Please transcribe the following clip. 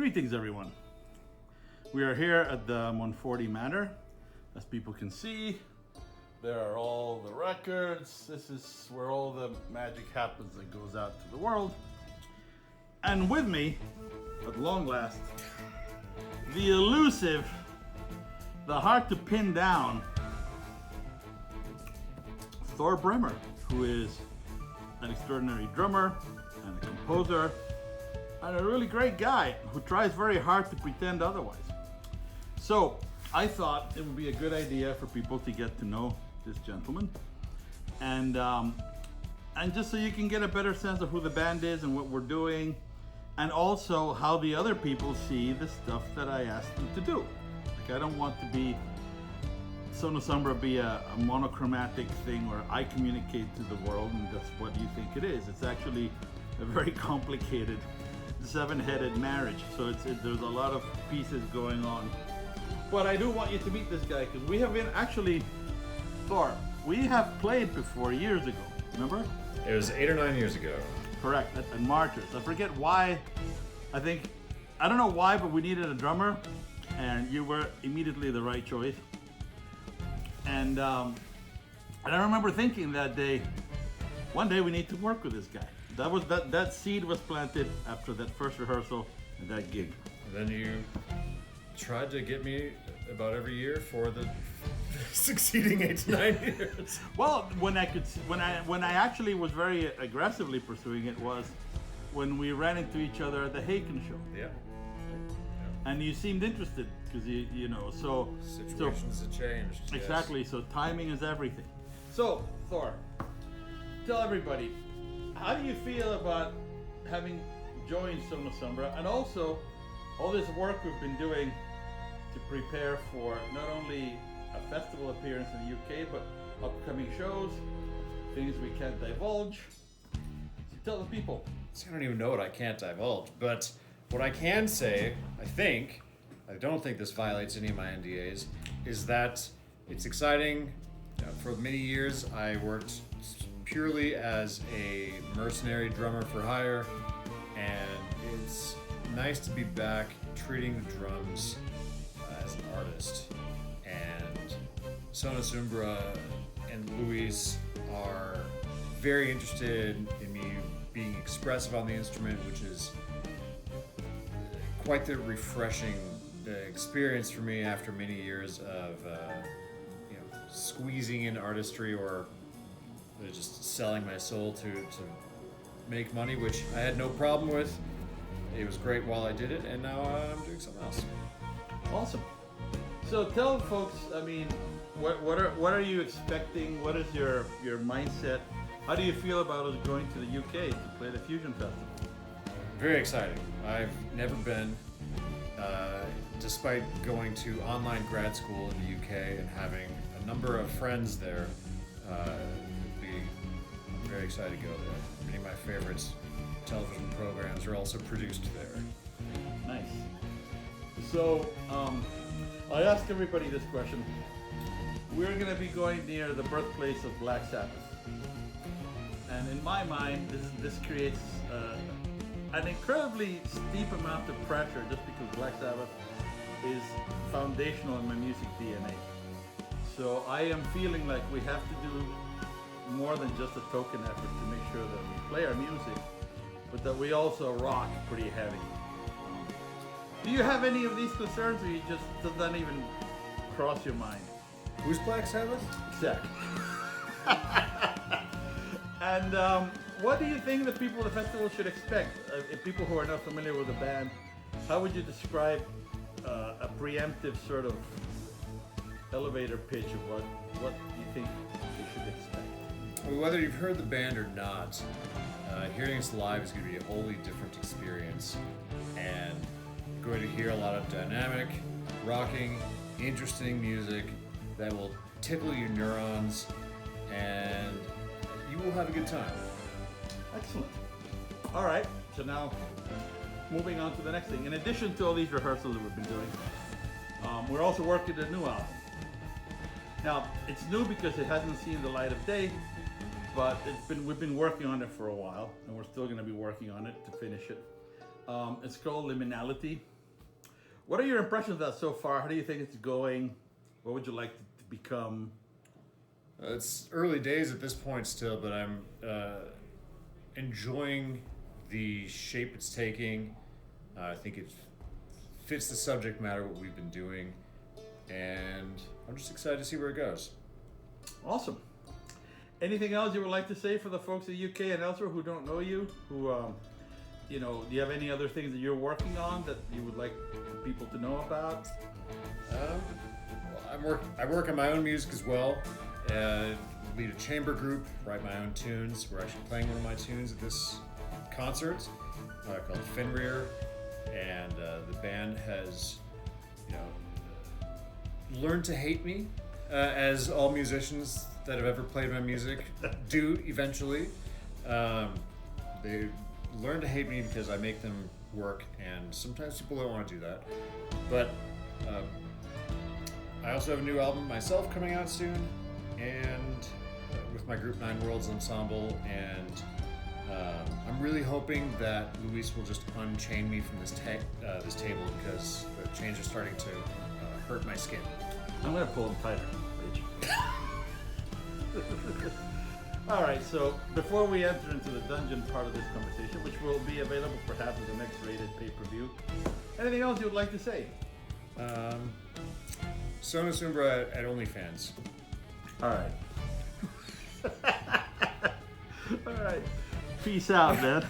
Greetings, everyone. We are here at the 140 Manor. As people can see, there are all the records. This is where all the magic happens that goes out to the world. And with me, at long last, the elusive, the hard to pin down, Thor Bremer, who is an extraordinary drummer and a composer and a really great guy who tries very hard to pretend otherwise. So I thought it would be a good idea for people to get to know this gentleman, and just so you can get a better sense of who the band is and what we're doing, and also how the other people see the stuff that I asked them to do. Like, I don't want to be Sonosombra be a monochromatic thing where I communicate to the world and that's what you think it is. It's actually a very complicated seven-headed marriage, so there's a lot of pieces going on. But I do want you to meet this guy because we have been actually, Thor, we have played before years ago, remember? It was 8 or 9 years ago. Correct, at Martyrs. I forget why, I don't know why, but we needed a drummer and you were immediately the right choice. And I remember thinking that day, one day we need to work with this guy. That seed was planted after that first rehearsal and that gig. And then you tried to get me about every year for the succeeding 8 to 9 years. Well, when I actually was very aggressively pursuing it was when we ran into each other at the Haken show. Yeah. And you seemed interested because you know, so situations have changed. Exactly. Yes. So timing is everything. So Thor, tell everybody, how do you feel about having joined Sonosombra and also all this work we've been doing to prepare for not only a festival appearance in the UK, but upcoming shows, things we can't divulge. So tell the people. See, I don't even know what I can't divulge, but what I can say, I don't think this violates any of my NDAs, is that it's exciting. For many years, I worked purely as a mercenary drummer for hire, and it's nice to be back treating the drums as an artist. And Sonosombra and Luis are very interested in me being expressive on the instrument, which is quite the refreshing experience for me after many years of squeezing in artistry or just selling my soul to make money, which I had no problem with. It was great while I did it, and now I'm doing something else. Awesome. So tell folks, I mean, what are you expecting? What is your mindset? How do you feel about us going to the UK to play the Fusion Festival? Very exciting. I've never been, despite going to online grad school in the UK and having a number of friends there. I'm very excited to go there. Many of my favorite television programs are also produced there. Nice. So, I ask everybody this question. We're going to be going near the birthplace of Black Sabbath. And in my mind, this creates an incredibly steep amount of pressure just because Black Sabbath is foundational in my music DNA. So I am feeling like we have to do more than just a token effort to make sure that we play our music, but that we also rock pretty heavy. Do you have any of these concerns, or you just does that even cross your mind? Who's Black Sabbath? Exactly. And what do you think the people at the festival should expect? If people who are not familiar with the band, how would you describe a preemptive sort of elevator pitch of what you think they should expect? Well, whether you've heard the band or not, hearing us live is going to be a wholly different experience, and you're going to hear a lot of dynamic, rocking, interesting music that will tickle your neurons, and you will have a good time. Excellent. All right, so now moving on to the next thing. In addition to all these rehearsals that we've been doing, we're also working on a new album. Now, it's new because it hasn't seen the light of day, but we've been working on it for a while, and we're still going to be working on it to finish it. It's called Liminality. What are your impressions of that so far? How do you think it's going? What would you like to become? It's early days at this point still, but I'm enjoying the shape it's taking. I think it fits the subject matter, what we've been doing, and I'm just excited to see where it goes. Awesome. Anything else you would like to say for the folks in the UK and elsewhere who don't know you? Who, do you have any other things that you're working on that you would like people to know about? I work on my own music as well. Lead a chamber group, write my own tunes. We're actually playing one of my tunes at this concert called Fenrir, and the band has, learned to hate me, as all musicians that have ever played my music do eventually. They learn to hate me because I make them work, and sometimes people don't want to do that. But I also have a new album myself coming out soon, and with my group 9 Worlds Ensemble, and I'm really hoping that Luis will just unchain me from this table, because the chains are starting to hurt my skin. I'm gonna pull them tighter, Rich. All right, so before we enter into the dungeon part of this conversation, which will be available perhaps as the next rated pay-per-view, anything else you would like to say? Sona Sumbra at OnlyFans. All right. All right. Peace out, man.